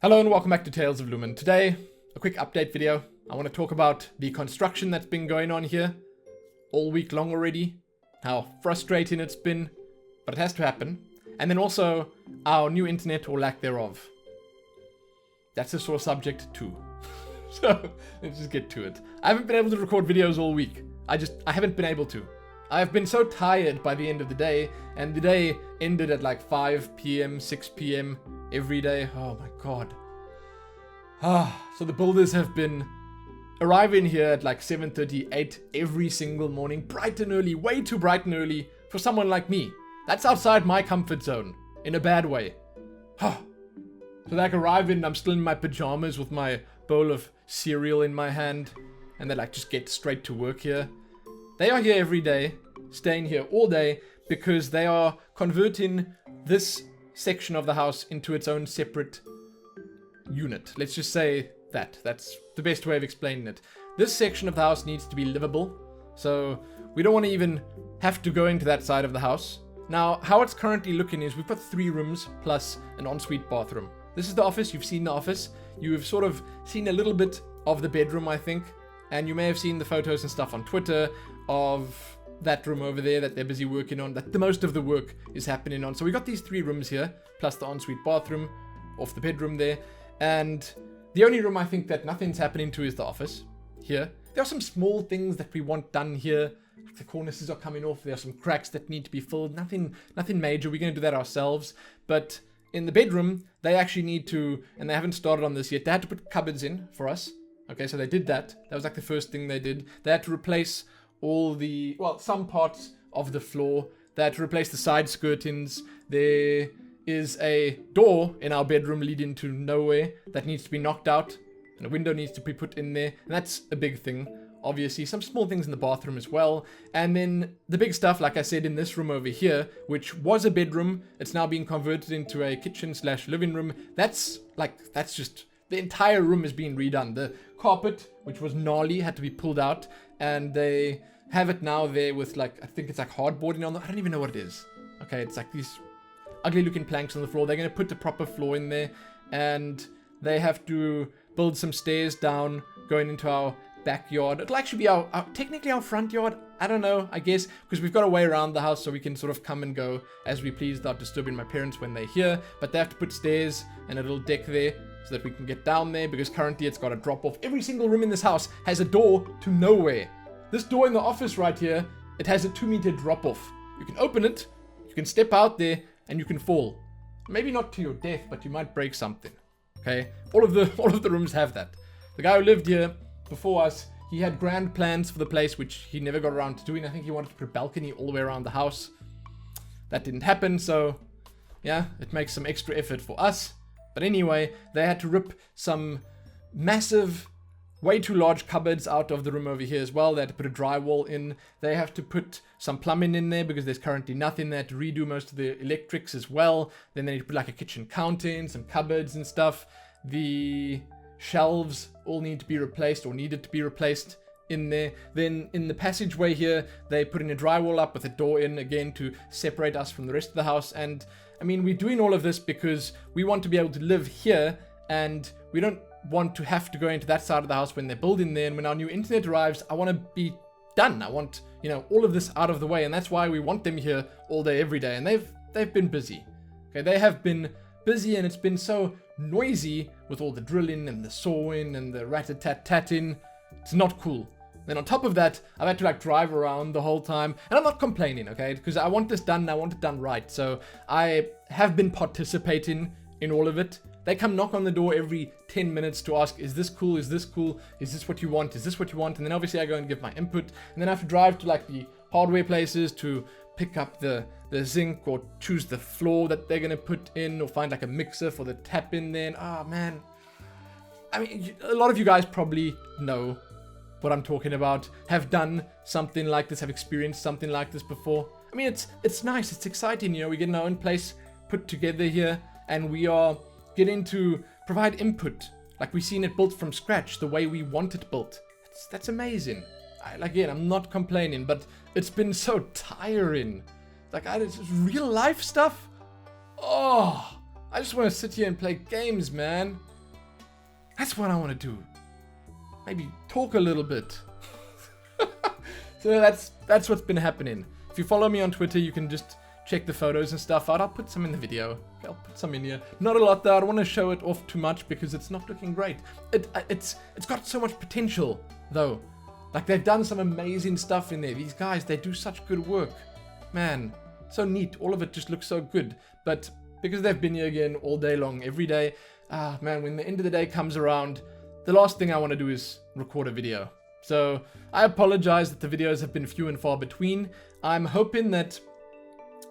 Hello and welcome back to Tales of Lumin. Today, a quick update video. I want to talk about the construction that's been going on here all week long already. How frustrating it's been, but it has to happen. And then also, our new internet or lack thereof. That's a sore subject too. So, let's just get to it. I haven't been able to record videos all week. I haven't been able to. I've been so tired by the end of the day, and the day ended at like 5 p.m., 6 p.m. every day. Oh my god. So the builders have been arriving here at like 7:38 every single morning, bright and early, way too bright and early for someone like me. That's outside my comfort zone, in a bad way. So they like arrive in, I'm still in my pajamas with my bowl of cereal in my hand, and they like just get straight to work here. They are here every day, staying here all day, because they are converting this section of the house into its own separate unit. Let's just say that. That's the best way of explaining it. This section of the house needs to be livable, so we don't want to even have to go into that side of the house. Now, how it's currently looking is we've got 3 rooms plus an ensuite bathroom. This is the office. You've seen the office. You've sort of seen a little bit of the bedroom, I think, and you may have seen the photos and stuff on Twitter of that room over there that they're busy working on, that the most of the work is happening on. So we got these 3 rooms here, plus the ensuite bathroom off the bedroom there. And the only room I think that nothing's happening to is the office here. There are some small things that we want done here. Like the cornices are coming off. There are some cracks that need to be filled. Nothing major. We're going to do that ourselves. But in the bedroom, they actually need to, and they haven't started on this yet, they had to put cupboards in for us. Okay, so they did that. That was like the first thing they did. They had to replace some parts of the floor. They had to replace the side skirtings. There is a door in our bedroom leading to nowhere that needs to be knocked out, and a window needs to be put in there, and that's a big thing. Obviously, some small things in the bathroom as well, and then the big stuff, like I said, in this room over here, which was a bedroom, it's now being converted into a kitchen/living room. That's just, the entire room is being redone. The carpet, which was gnarly, had to be pulled out, and they have it now there with I think it's like hardboarding on I don't even know what it is. Okay, it's like these ugly looking planks on the floor. They're going to put the proper floor in there, and they have to build some stairs down going into our backyard. It'll actually be technically our front yard. I don't know, I guess, because we've got a way around the house so we can sort of come and go as we please without disturbing my parents when they're here. But they have to put stairs and a little deck there so that we can get down there, because currently it's got a drop off. Every single room in this house has a door to nowhere. This door in the office right here, it has a 2-meter drop off. You can open it, you can step out there, and you can fall. Maybe not to your death, but you might break something. Okay? All of the rooms have that. The guy who lived here before us, he had grand plans for the place, which he never got around to doing. I think he wanted to put a balcony all the way around the house. That didn't happen, so yeah, it makes some extra effort for us. But anyway, they had to rip some massive, way too large cupboards out of the room over here as well. They had to put a drywall in. They have to put some plumbing in there because there's currently nothing. They had to redo most of the electrics as well. Then they need to put like a kitchen counter in, some cupboards and stuff. The shelves all need to be replaced, or needed to be replaced in there. Then in the passageway here, they put in a drywall up with a door in again to separate us from the rest of the house. And I mean, we're doing all of this because we want to be able to live here, and we don't want to have to go into that side of the house when they're building there. And when our new internet arrives, I want to be done. I want, all of this out of the way, and that's why we want them here all day, every day. And they've been busy. Okay, they have been busy, and it's been so noisy with all the drilling and the sawing and the rat-a-tat-tatting. It's not cool. Then on top of that, I've had to drive around the whole time, and I'm not complaining, okay, because I want this done and I want it done right. So I have been participating in all of it. They come knock on the door every 10 minutes to ask, is this cool? Is this cool? Is this what you want? Is this what you want? And then obviously I go and give my input, and then I have to drive to the hardware places to pick up the zinc, or choose the floor that they're going to put in, or find a mixer for the tap in there. And oh man, I mean, a lot of you guys probably know what I'm talking about, have done something like this, have experienced something like this before. I mean, it's nice, it's exciting, we get our own place put together here, and we are getting to provide input, like we've seen it built from scratch, the way we want it built. That's amazing. Again, I'm not complaining, but it's been so tiring. It's real life stuff. Oh, I just want to sit here and play games, man. That's what I want to do. Maybe talk a little bit. So that's what's been happening. If you follow me on Twitter, you can just check the photos and stuff out. I'll put some in the video. I'll put some in here. Not a lot though. I don't want to show it off too much because it's not looking great. It's got so much potential though. Like they've done some amazing stuff in there. These guys, they do such good work. Man, so neat. All of it just looks so good. But because they've been here again all day long, every day, man, when the end of the day comes around, the last thing I want to do is record a video. So I apologize that the videos have been few and far between. I'm hoping that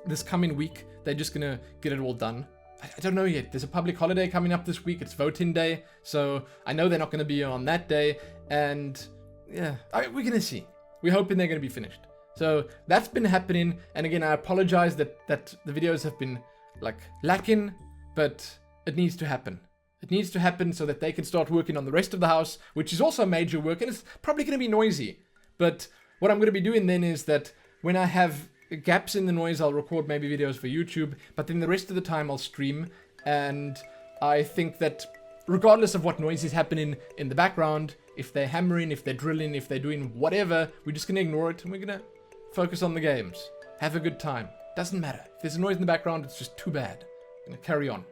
this coming week, they're just gonna get it all done. I don't know yet. There's a public holiday coming up this week. It's voting day. So I know they're not gonna be on that day. And yeah, we're gonna see. We're hoping they're gonna be finished. So that's been happening. And again, I apologize that the videos have been like lacking, but it needs to happen. It needs to happen so that they can start working on the rest of the house, which is also major work, and it's probably going to be noisy. But what I'm going to be doing then is that when I have gaps in the noise, I'll record maybe videos for YouTube, but then the rest of the time I'll stream. And I think that regardless of what noise is happening in the background, if they're hammering, if they're drilling, if they're doing whatever, we're just going to ignore it and we're going to focus on the games. Have a good time. Doesn't matter. If there's a noise in the background, it's just too bad. I'm going to carry on.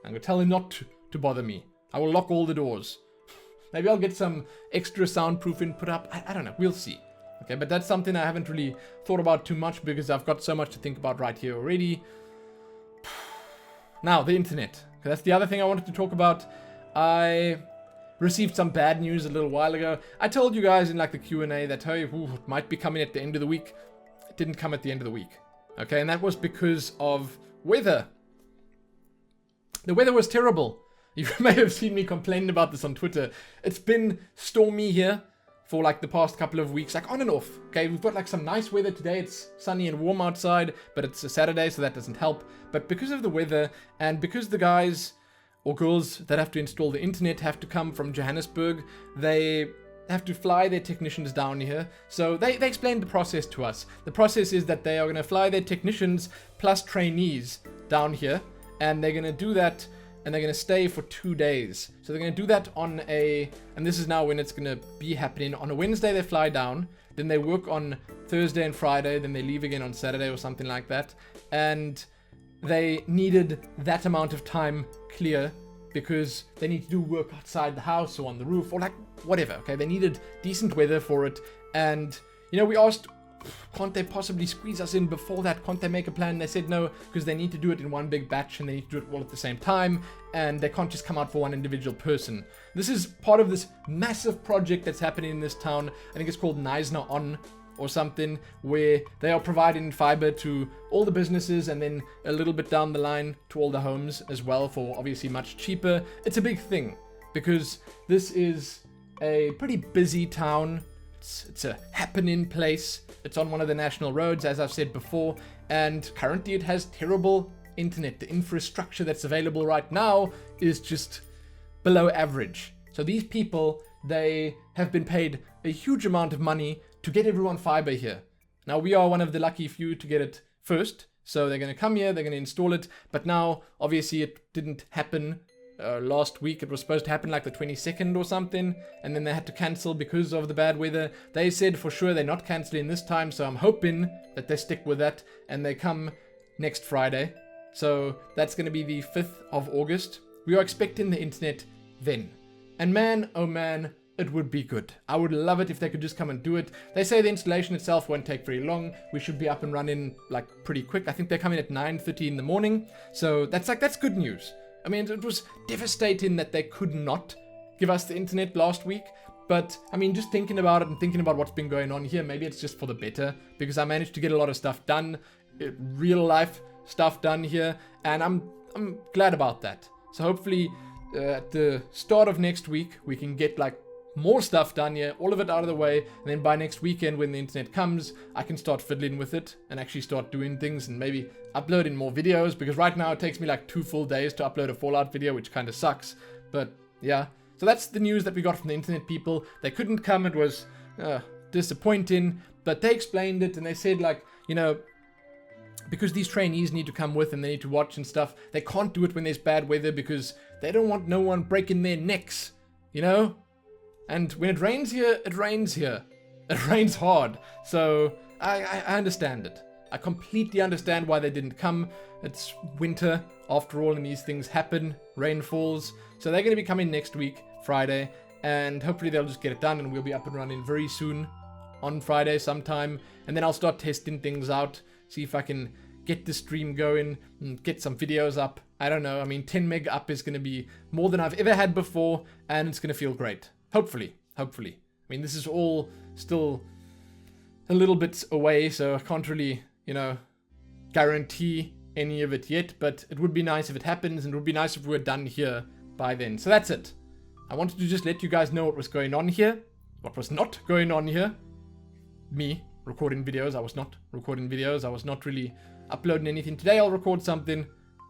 I'm going to tell him not to bother me. I will lock all the doors. Maybe I'll get some extra soundproofing put up. I don't know. We'll see. Okay, but that's something I haven't really thought about too much because I've got so much to think about right here already. Now, the internet. Okay, that's the other thing I wanted to talk about. I received some bad news a little while ago. I told you guys in like the Q&A that, hey, it might be coming at the end of the week. It didn't come at the end of the week. Okay, and that was because of weather. The weather was terrible. You may have seen me complaining about this on Twitter. It's been stormy here for like the past couple of weeks, like on and off. Okay, we've got like some nice weather today. It's sunny and warm outside, but it's a Saturday, so that doesn't help. But because of the weather and because the guys or girls that have to install the internet have to come from Johannesburg, they have to fly their technicians down here. So they explained the process to us. The process is that they are going to fly their technicians plus trainees down here, and they're going to do that, and they're going to stay for 2 days. So they're going to do that on and this is now when it's going to be happening. On a Wednesday they fly down, then they work on Thursday and Friday, then they leave again on Saturday or something like that. And they needed that amount of time clear because they need to do work outside the house or on the roof or like whatever. Okay, they needed decent weather for it. And you know, we asked, can't they possibly squeeze us in before that? Can't they make a plan? They said no, because they need to do it in one big batch and they need to do it all at the same time, and they can't just come out for one individual person. This is part of this massive project that's happening in this town. I think it's called Neisner On or something, where they are providing fiber to all the businesses and then a little bit down the line to all the homes as well for obviously much cheaper. It's a big thing because this is a pretty busy town. It's a happening place. It's on one of the national roads, as I've said before, and currently it has terrible internet. The infrastructure that's available right now is just below average. So these people, they have been paid a huge amount of money to get everyone fiber here. Now we are one of the lucky few to get it first. So they're going to come here, they're going to install it. But now, obviously, it didn't happen last week. It was supposed to happen like the 22nd or something, and then they had to cancel because of the bad weather. They said for sure they're not canceling this time, so I'm hoping that they stick with that and they come next Friday. So that's going to be the 5th of August. We are expecting the internet then. And man, oh man, it would be good. I would love it if they could just come and do it. They say the installation itself won't take very long. We should be up and running like pretty quick. I think they're coming at 9:30 in the morning. So that's good news. I mean, it was devastating that they could not give us the internet last week. But, I mean, just thinking about it and thinking about what's been going on here, maybe it's just for the better. Because I managed to get a lot of stuff done, real life stuff done here. And I'm glad about that. So hopefully, at the start of next week, we can get, like, more stuff done here, all of it out of the way. And then by next weekend, when the internet comes, I can start fiddling with it and actually start doing things and maybe uploading more videos, because right now it takes me like 2 full days to upload a Fallout video, which kind of sucks. But yeah, so that's the news that we got from the internet people. They couldn't come. It was disappointing, but they explained it and they said, like, you know, because these trainees need to come with and they need to watch and stuff, they can't do it when there's bad weather because they don't want no one breaking their necks you know? And when it rains here, it rains here. It rains hard. So I understand it. I completely understand why they didn't come. It's winter after all, and these things happen. Rain falls. So they're going to be coming next week, Friday. And hopefully they'll just get it done and we'll be up and running very soon on Friday sometime. And then I'll start testing things out. See if I can get the stream going and get some videos up. I don't know. I mean, 10 meg up is going to be more than I've ever had before. And it's going to feel great. Hopefully. Hopefully. I mean, this is all still a little bit away. So I can't really, you know, guarantee any of it yet. But it would be nice if it happens. And it would be nice if we were done here by then. So that's it. I wanted to just let you guys know what was going on here. What was not going on here. Me recording videos. I was not recording videos. I was not really uploading anything. Today I'll record something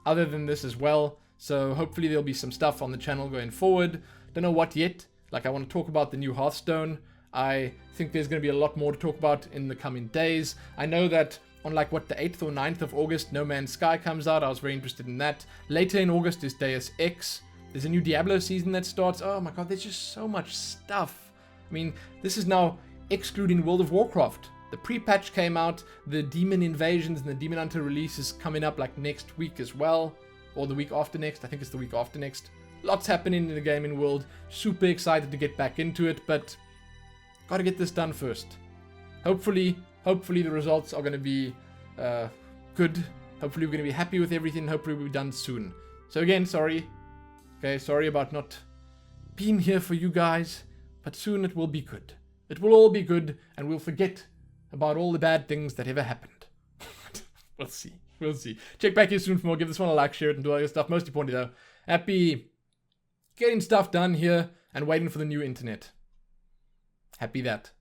other than this as well. So hopefully there'll be some stuff on the channel going forward. Don't know what yet. Like, I want to talk about the new Hearthstone. I think there's going to be a lot more to talk about in the coming days. I know that on like what, the 8th or 9th of August, No Man's Sky comes out. I was very interested in that. Later in August is Deus Ex. There's a new Diablo season that starts. Oh my god, there's just so much stuff. I mean, this is now excluding World of Warcraft. The pre-patch came out. The Demon Invasions and the Demon Hunter release is coming up like next week as well. Or the week after next. I think it's the week after next. Lots happening in the gaming world. Super excited to get back into it, but gotta get this done first. Hopefully the results are going to be good. Hopefully we're going to be happy with everything. Hopefully we'll be done soon. So again, sorry. Okay, sorry about not being here for you guys, but soon it will be good. It will all be good, and we'll forget about all the bad things that ever happened. We'll see. We'll see. Check back here soon for more. Give this one a like, share it, and do all your stuff. Most importantly, though, happy getting stuff done here and waiting for the new internet. Happy that.